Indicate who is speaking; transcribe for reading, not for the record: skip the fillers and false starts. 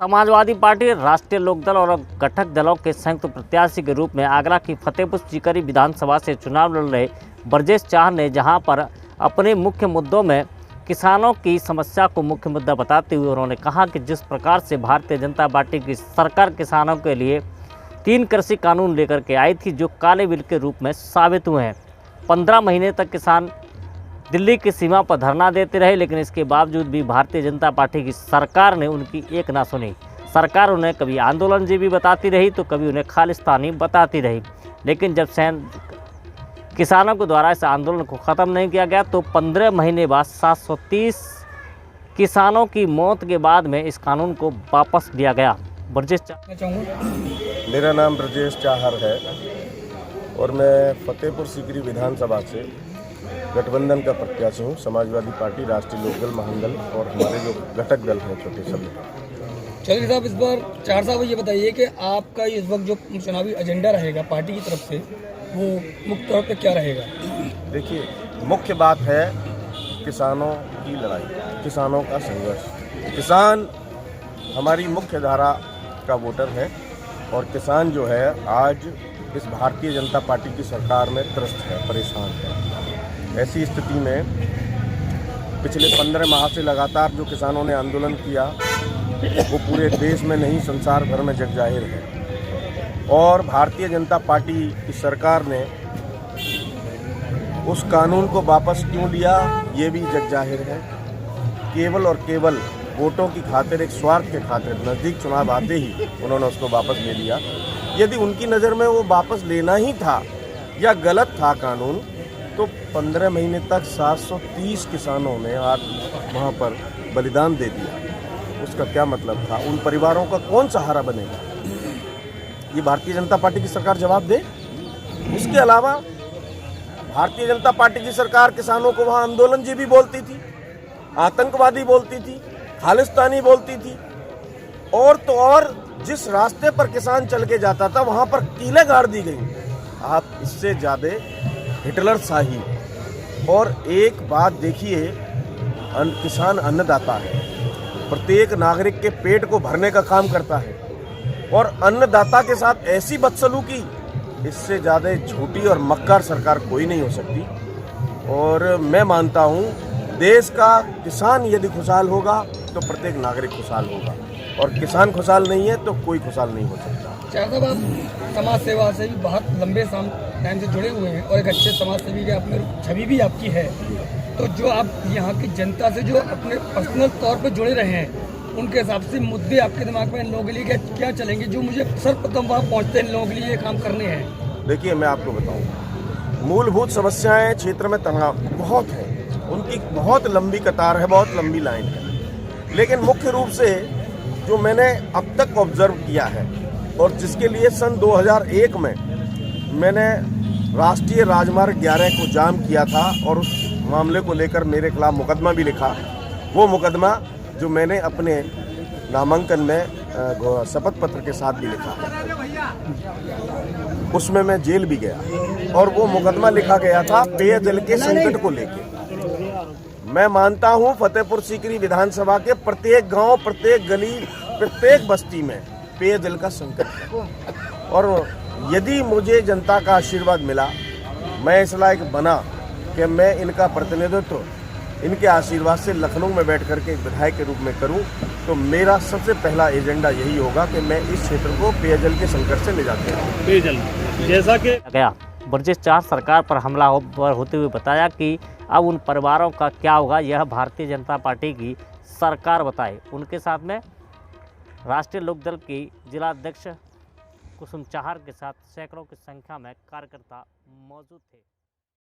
Speaker 1: Samajwadi party, राष्ट्रीय लोकदल और घटक दलों के संयुक्त प्रत्याशी के रूप में आगरा की फतेहपुर सीकरी विधानसभा से चुनाव लड़ रहे ब्रजेश चाहर ने जहां पर अपने मुख्य मुद्दों में किसानों की समस्या को मुख्य मुद्दा बताते हुए उन्होंने कहा कि जिस प्रकार से भारतीय जनता पार्टी की सरकार किसानों के लिए 3 कृषि कानून लेकर के आई थी जो काले बिल के रूप में साबित हुए हैं। 15 महीने तक किसान दिल्ली की सीमा पर धरना देते रहे, लेकिन इसके बावजूद भी भारतीय जनता पार्टी की सरकार ने उनकी एक ना सुनी। सरकार उन्हें कभी आंदोलनजीवी बताती रही तो कभी उन्हें खालिस्तानी बताती रही, लेकिन जब किसानों के द्वारा इस आंदोलन को ख़त्म नहीं किया गया तो 15 महीने बाद 730 किसानों की मौत के बाद में इस कानून को वापस लिया गया। ब्रजेश चाहर।
Speaker 2: मेरा नाम ब्रजेश चाहर है और मैं फतेहपुर सीकरी विधानसभा से गठबंधन का प्रत्याशी हूँ। समाजवादी पार्टी, राष्ट्रीय लोकदल, महानदल और हमारे जो घटक दल हैं छोटे सभी।
Speaker 3: चलिए साहब, इस बार चाहर साहब ये बताइए कि आपका इस वक्त जो चुनावी एजेंडा रहेगा पार्टी की तरफ से वो मुख्य तौर पे क्या रहेगा?
Speaker 2: देखिए, मुख्य बात है किसानों की लड़ाई, किसानों का संघर्ष। किसान हमारी मुख्य धारा का वोटर है और किसान जो है आज इस भारतीय जनता पार्टी की सरकार में त्रस्त है, परेशान है। ऐसी स्थिति में पिछले 15 माह से लगातार जो किसानों ने आंदोलन किया वो पूरे देश में नहीं, संसार भर में जग जाहिर है। और भारतीय जनता पार्टी की सरकार ने उस कानून को वापस क्यों लिया ये भी जग जाहिर है। केवल और केवल वोटों की खातिर, एक स्वार्थ के खातिर नज़दीक चुनाव आते ही उन्होंने उसको वापस ले लिया। यदि उनकी नज़र में वो वापस लेना ही था या गलत था कानून, तो 15 महीने तक 730 किसानों ने आज वहाँ पर बलिदान दे दिया। उसका क्या मतलब था? उन परिवारों का कौन सहारा बनेगा? ये भारतीय जनता पार्टी की सरकार जवाब दे। उसके अलावा भारतीय जनता पार्टी की सरकार किसानों को वहाँ आंदोलनजीवी बोलती थी, आतंकवादी बोलती थी, खालिस्तानी बोलती थी, और तो और जिस रास्ते पर किसान चल के जाता था वहाँ पर कीलें गाड़ दी गई। आप इससे ज़्यादा हिटलर शाही। और एक बात देखिए, किसान अन्नदाता है, प्रत्येक नागरिक के पेट को भरने का काम करता है और अन्नदाता के साथ ऐसी बदसलूकी, इससे ज़्यादा झूठी और मक्कार सरकार कोई नहीं हो सकती। और मैं मानता हूँ देश का किसान यदि खुशहाल होगा तो प्रत्येक नागरिक खुशहाल होगा, और किसान खुशहाल नहीं है तो कोई खुशहाल नहीं हो सकता।
Speaker 3: चाहर साहब, आप समाज सेवा से भी बहुत लंबे टाइम से जुड़े हुए हैं और एक अच्छे समाज सेवी के अपने छवि भी आपकी है, तो जो आप यहाँ की जनता से जो अपने पर्सनल तौर पे जुड़े रहे हैं, उनके हिसाब से मुद्दे आपके दिमाग में इन लोगों के लिए क्या चलेंगे जो मुझे सर्वप्रथम वहाँ पहुँचते इन लोगों के लिए ये काम करने हैं?
Speaker 2: देखिए, मैं आपको बताऊँ, मूलभूत समस्याएं क्षेत्र में तनाव बहुत है, उनकी बहुत लंबी कतार है, बहुत लंबी लाइन है। लेकिन मुख्य रूप से जो मैंने अब तक ऑब्जर्व किया है और जिसके लिए सन 2001 में मैंने राष्ट्रीय राजमार्ग 11 को जाम किया था और उस मामले को लेकर मेरे खिलाफ मुकदमा भी लिखा, वो मुकदमा जो मैंने अपने नामांकन में शपथ पत्र के साथ भी लिखा है, उसमें मैं जेल भी गया और वो मुकदमा लिखा गया था पेयजल के संकट को लेकर। मैं मानता हूँ फतेहपुर सीकरी विधानसभा के प्रत्येक गांव, प्रत्येक गली, प्रत्येक बस्ती में पेयजल का संकट है। और यदि मुझे जनता का आशीर्वाद मिला, मैं इस लायक बना कि मैं इनका प्रतिनिधित्व इनके आशीर्वाद से लखनऊ में बैठ करके एक विधायक के रूप में करूं, तो मेरा सबसे पहला एजेंडा यही होगा कि मैं इस क्षेत्र को पेयजल के संकट से निजात दिलाऊं।
Speaker 1: पेयजल जैसा कि गया ब्रजेश चाहर सरकार पर हमला होते हुए बताया कि अब उन परिवारों का क्या होगा यह भारतीय जनता पार्टी की सरकार बताए। उनके साथ में राष्ट्रीय लोकदल की जिला अध्यक्ष कुसुम चाहर के साथ सैकड़ों की संख्या में कार्यकर्ता मौजूद थे।